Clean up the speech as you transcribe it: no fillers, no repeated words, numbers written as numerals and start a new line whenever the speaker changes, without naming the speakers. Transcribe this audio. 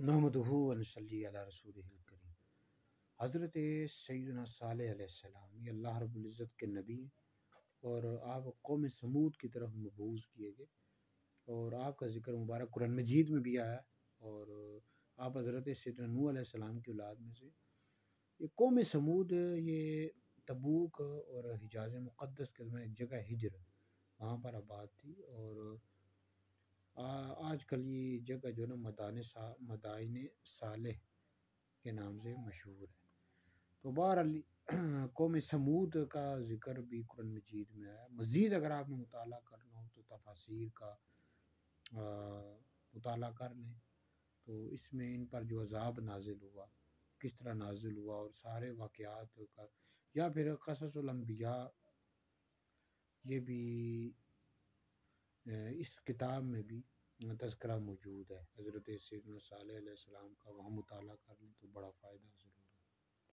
نحمدہ و نصلی علی رسولہ الکریم۔ حضرت سیدنا صالح علیہ السلام یہ اللہ رب العزت کے نبی ہیں اور آپ قوم سمود کی طرف مبعوث کیے گئے، اور آپ کا ذکر مبارک قرآن مجید میں بھی آیا ہے، اور آپ حضرت سیدنا نوح علیہ السلام کی اولاد میں سے۔ یہ قوم سمود یہ تبوک اور حجاز مقدس کے میں ایک جگہ ہجر وہاں پر آباد تھی، اور آج کل یہ جگہ جو ہے نا مدائن صالح کے نام سے مشہور ہے۔ تو بہرحال قوم سمود کا ذکر بھی قرآن مجید میں ہے۔ مزید اگر آپ نے مطالعہ کرنا ہو تو تفاسیر کا مطالعہ کر لیں، تو اس میں ان پر جو عذاب نازل ہوا، کس طرح نازل ہوا، اور سارے واقعات کا، یا پھر قصص الانبیاء، یہ بھی اس کتاب میں بھی تذکرہ موجود ہے حضرت سیدنا صالح علیہ السلام کا، وہاں مطالعہ کر لیں تو بڑا